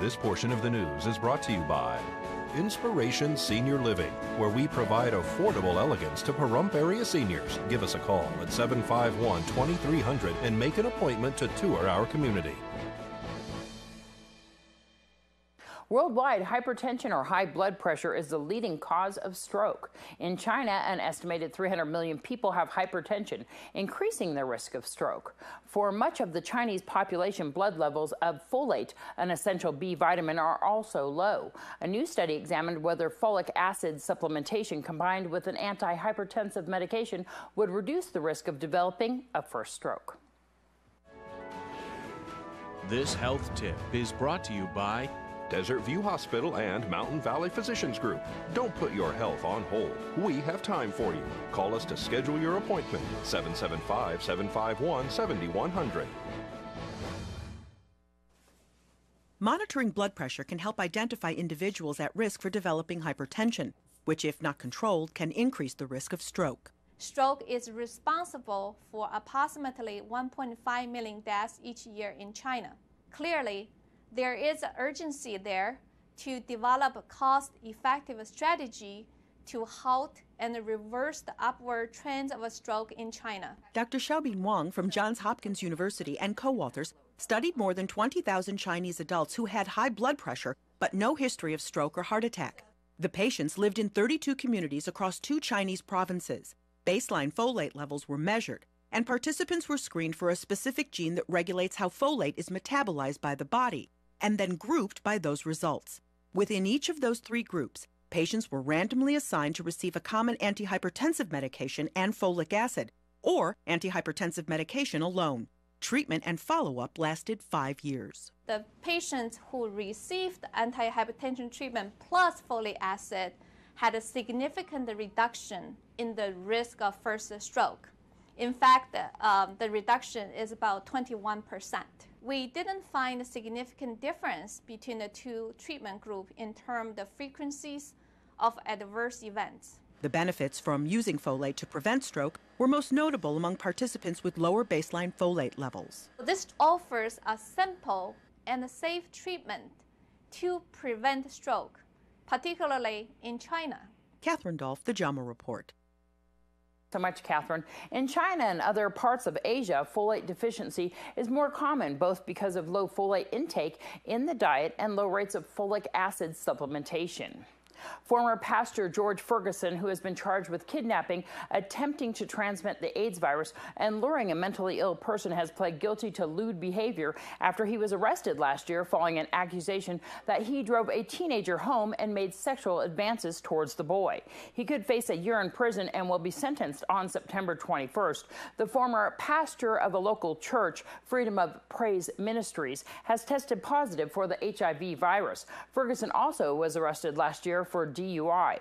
This portion of the news is brought to you by Inspiration Senior Living, where we provide affordable elegance to Pahrump area seniors. Give us a call at 751-2300 and make an appointment to tour our community. Worldwide, hypertension or high blood pressure is the leading cause of stroke. In China, an estimated 300 million people have hypertension, increasing their risk of stroke. For much of the Chinese population, blood levels of folate, an essential B vitamin, are also low. A new study examined whether folic acid supplementation combined with an antihypertensive medication would reduce the risk of developing a first stroke. This health tip is brought to you by Desert View Hospital and Mountain Valley Physicians Group. Don't put your health on hold. We have time for you. Call us to schedule your appointment. 775-751-7100. Monitoring blood pressure can help identify individuals at risk for developing hypertension, which, if not controlled, can increase the risk of stroke. Stroke is responsible for approximately 1.5 million deaths each year in China. Clearly, there is an urgency there to develop a cost-effective strategy to halt and reverse the upward trends of a stroke in China. Dr. Xiaobin Wang from Johns Hopkins University and co-authors studied more than 20,000 Chinese adults who had high blood pressure but no history of stroke or heart attack. The patients lived in 32 communities across 2 Chinese provinces. Baseline folate levels were measured, and participants were screened for a specific gene that regulates how folate is metabolized by the body, and then grouped by those results. Within each of those 3 groups, patients were randomly assigned to receive a common antihypertensive medication and folic acid, or antihypertensive medication alone. Treatment and follow-up lasted 5 years. The patients who received antihypertension treatment plus folic acid had a significant reduction in the risk of first stroke. In fact, the reduction is about 21%. We didn't find a significant difference between the 2 treatment groups in terms of the frequencies of adverse events. The benefits from using folate to prevent stroke were most notable among participants with lower baseline folate levels. This offers a simple and safe treatment to prevent stroke, particularly in China. Catherine Dolph, The JAMA Report. So much, Catherine. In China and other parts of Asia, folate deficiency is more common, both because of low folate intake in the diet and low rates of folic acid supplementation. Former pastor George Ferguson, who has been charged with kidnapping, attempting to transmit the AIDS virus, and luring a mentally ill person, has pled guilty to lewd behavior after he was arrested last year following an accusation that he drove a teenager home and made sexual advances towards the boy. He could face a year in prison and will be sentenced on September 21st. The former pastor of a local church, Freedom of Praise Ministries, has tested positive for the HIV virus. Ferguson also was arrested last year for DUI.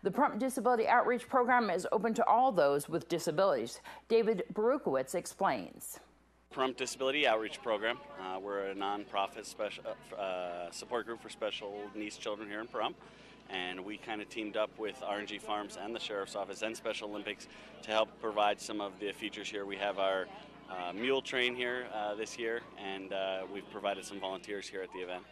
The Pahrump Disability Outreach Program is open to all those with disabilities. David Berukowitz explains. Pahrump Disability Outreach Program. We're a nonprofit support group for special needs children here in Pahrump, and we kind of teamed up with RNG Farms and the Sheriff's Office and Special Olympics to help provide some of the features here. We have our mule train here this year, and we've provided some volunteers here at the event.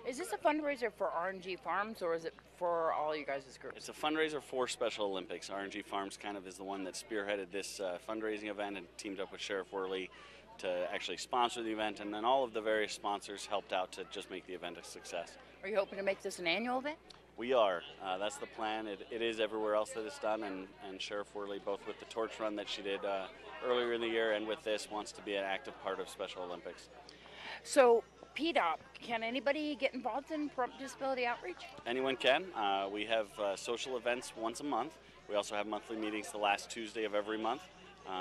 Is this a fundraiser for RNG Farms, or is it for all you guys' groups? It's a fundraiser for Special Olympics. RNG Farms kind of is the one that spearheaded this fundraising event and teamed up with Sheriff Worley to actually sponsor the event, and then all of the various sponsors helped out to just make the event a success. Are you hoping to make this an annual event? We are. That's the plan. It is everywhere else that it's done, and Sheriff Worley, both with the torch run that she did earlier in the year and with this, wants to be an active part of Special Olympics. So, PDOP, can anybody get involved in Pahrump Disability Outreach? Anyone can. We have social events once a month. We also have monthly meetings the last Tuesday of every month.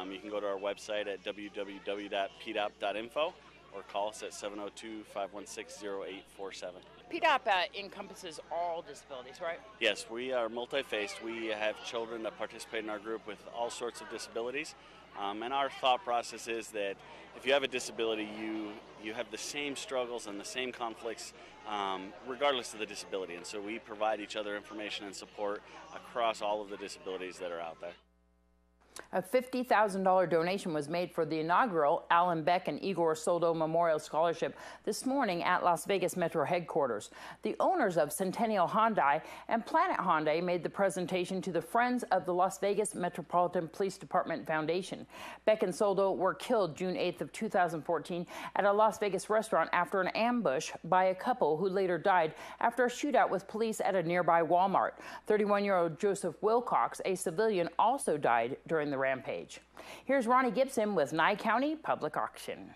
You can go to our website at www.pdop.info or call us at 702-516-0847. PDOP encompasses all disabilities, right? Yes, we are multi-faced. We have children that participate in our group with all sorts of disabilities. And our thought process is that if you have a disability, you have the same struggles and the same conflicts regardless of the disability. And so we provide each other information and support across all of the disabilities that are out there. A $50,000 donation was made for the inaugural Alan Beck and Igor Soldo Memorial Scholarship this morning at Las Vegas Metro headquarters. The owners of Centennial Hyundai and Planet Hyundai made the presentation to the Friends of the Las Vegas Metropolitan Police Department Foundation. Beck and Soldo were killed June 8th of 2014 at a Las Vegas restaurant after an ambush by a couple who later died after a shootout with police at a nearby Walmart. 31-year-old Joseph Wilcox, a civilian, also died during the rampage. Here's Ronnie Gibson with Nye County Public Auction.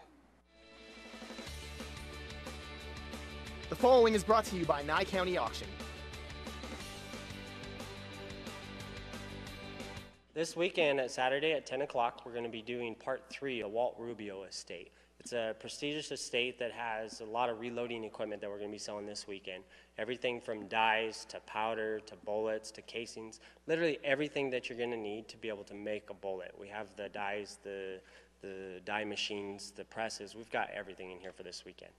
The following is brought to you by Nye County Auction. This weekend at Saturday at 10 o'clock, we're going to be doing part 3 of Walt Rubio Estate. It's a prestigious estate that has a lot of reloading equipment that we're going to be selling this weekend. Everything from dies to powder to bullets to casings, literally everything that you're going to need to be able to make a bullet. We have the dies, the die machines, the presses. We've got everything in here for this weekend.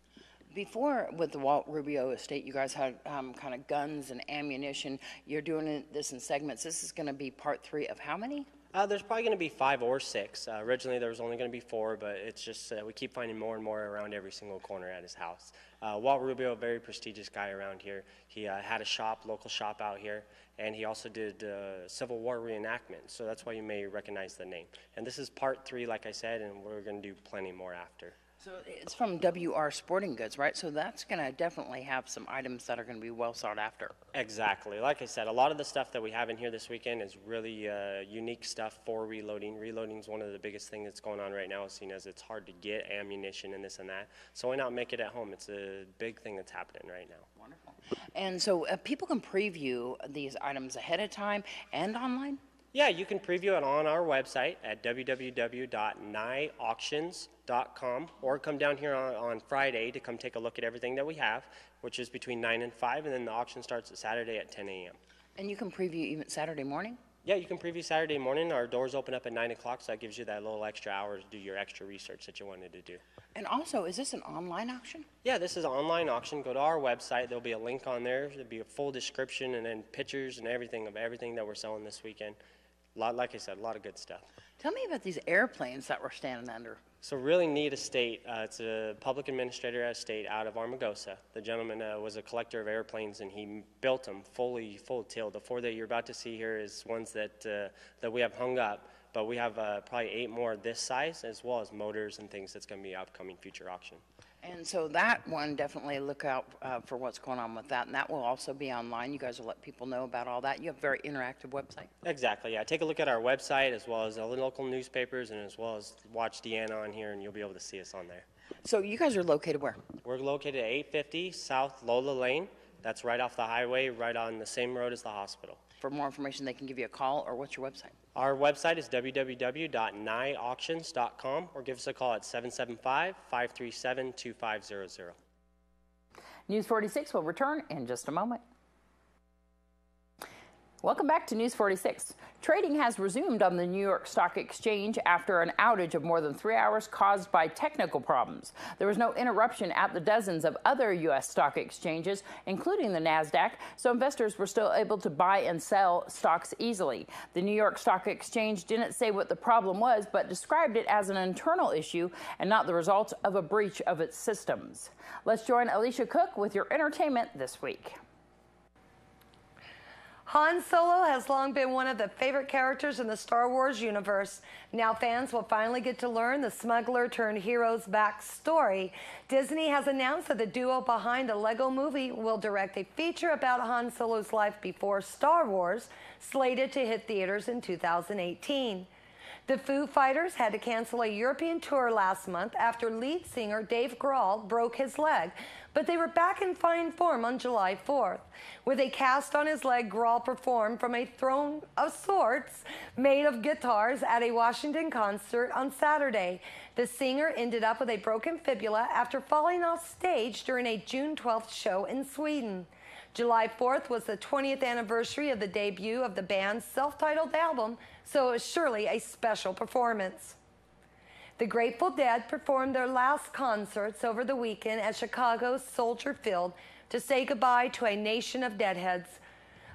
Before, with the Walt Rubio Estate, you guys had kind of guns and ammunition. You're doing this in segments. This is going to be part 3 of how many? There's probably going to be 5 or 6. Originally, there was only going to be 4, but it's just we keep finding more and more around every single corner at his house. Walt Rubio, a very prestigious guy around here. He had a shop, local shop out here, and he also did Civil War reenactment, so that's why you may recognize the name. And this is part 3, like I said, and we're going to do plenty more after. So it's from WR Sporting Goods, right? So that's going to definitely have some items that are going to be well sought after. Exactly. Like I said, a lot of the stuff that we have in here this weekend is really unique stuff for reloading. Reloading is one of the biggest things that's going on right now, seeing as it's hard to get ammunition and this and that. So why not make it at home? It's a big thing that's happening right now. Wonderful. And so people can preview these items ahead of time and online? Yeah, you can preview it on our website at www.nyeauctions.com or come down here on Friday to come take a look at everything that we have, which is between 9 and 5, and then the auction starts at Saturday at 10 a.m. And you can preview even Saturday morning? Yeah, you can preview Saturday morning. Our doors open up at 9 o'clock, so that gives you that little extra hour to do your extra research that you wanted to do. And also, is this an online auction? Yeah, this is an online auction. Go to our website. There'll be a link on there. There'll be a full description and then pictures and everything of everything that we're selling this weekend. Like I said, a lot of good stuff. Tell me about these airplanes that we're standing under. So really neat estate. It's a public administrator estate out of Armagosa. The gentleman was a collector of airplanes, and he built them full tilt. The 4 that you're about to see here is ones that we have hung up, but we have probably 8 more this size, as well as motors and things that's going to be upcoming future auction. And so that one, definitely look out for what's going on with that, and that will also be online. You guys will let people know about all that. You have a very interactive website. Exactly, yeah. Take a look at our website, as well as the local newspapers, and as well as watch Deanna on here, and you'll be able to see us on there. So you guys are located where? We're located at 850 South Lola Lane. That's right off the highway, right on the same road as the hospital. For more information, they can give you a call, or what's your website? Our website is www.nyeauctions.com, or give us a call at 775-537-2500. News 46 will return in just a moment. Welcome back to News 46. Trading has resumed on the New York Stock Exchange after an outage of more than 3 hours caused by technical problems. There was no interruption at the dozens of other U.S. stock exchanges, including the NASDAQ, so investors were still able to buy and sell stocks easily. The New York Stock Exchange didn't say what the problem was, but described it as an internal issue and not the result of a breach of its systems. Let's join Alicia Cook with your entertainment this week. Han Solo has long been one of the favorite characters in the Star Wars universe. Now fans will finally get to learn the smuggler-turned-hero's backstory. Disney has announced that the duo behind the Lego Movie will direct a feature about Han Solo's life before Star Wars, slated to hit theaters in 2018. The Foo Fighters had to cancel a European tour last month after lead singer Dave Grohl broke his leg, but they were back in fine form on July 4th. With a cast on his leg, Grohl performed from a throne of sorts made of guitars at a Washington concert on Saturday. The singer ended up with a broken fibula after falling off stage during a June 12th show in Sweden. July 4th was the 20th anniversary of the debut of the band's self-titled album, so it was surely a special performance. The Grateful Dead performed their last concerts over the weekend at Chicago's Soldier Field to say goodbye to a nation of deadheads.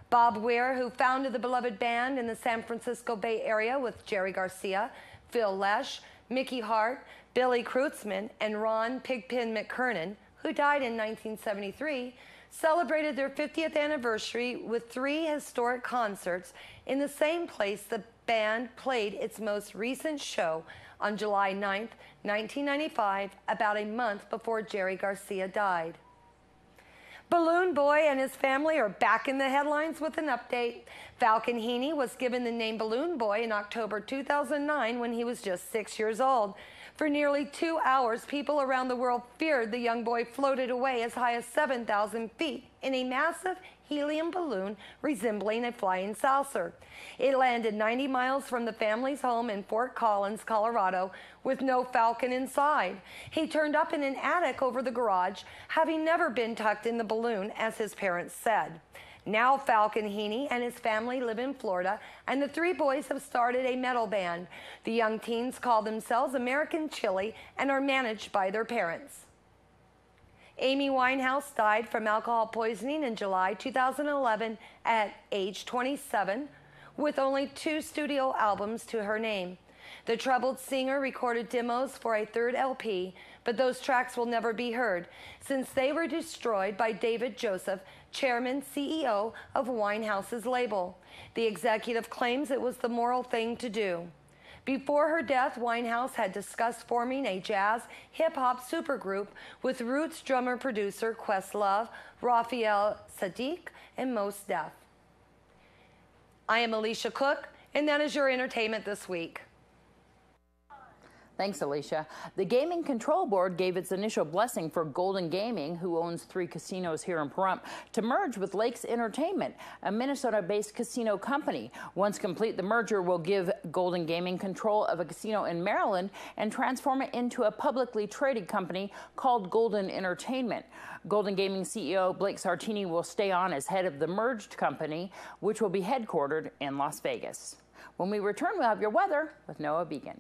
Bob Weir, who founded the beloved band in the San Francisco Bay Area with Jerry Garcia, Phil Lesh, Mickey Hart, Billy Kreutzmann, and Ron Pigpen McKernan, who died in 1973, celebrated their 50th anniversary with 3 historic concerts in the same place the band played its most recent show on July 9th, 1995, about a month before Jerry Garcia died. Balloon Boy and his family are back in the headlines with an update. Falcon Heaney was given the name Balloon Boy in October 2009 when he was just 6 years old. For nearly 2 hours, people around the world feared the young boy floated away as high as 7,000 feet in a massive helium balloon resembling a flying saucer. It landed 90 miles from the family's home in Fort Collins, Colorado, with no Falcon inside. He turned up in an attic over the garage, having never been tucked in the balloon, as his parents said. Now Falcon Heaney and his family live in Florida, and the 3 boys have started a metal band. The young teens call themselves American Chili and are managed by their parents. Amy Winehouse died from alcohol poisoning in July 2011 at age 27, with only 2 studio albums to her name. The troubled singer recorded demos for a 3rd LP, but those tracks will never be heard since they were destroyed by David Joseph, chairman CEO of Winehouse's label. The executive claims it was the moral thing to do. Before her death, Winehouse had discussed forming a jazz hip-hop supergroup with Roots drummer-producer Questlove, Raphael Sadiq, and Mos Def. I am Alicia Cook, and that is your entertainment this week. Thanks, Alicia. The Gaming Control Board gave its initial blessing for Golden Gaming, who owns 3 casinos here in Pahrump, to merge with Lakes Entertainment, a Minnesota-based casino company. Once complete, the merger will give Golden Gaming control of a casino in Maryland and transform it into a publicly traded company called Golden Entertainment. Golden Gaming CEO Blake Sartini will stay on as head of the merged company, which will be headquartered in Las Vegas. When we return, we'll have your weather with Noah Beacon.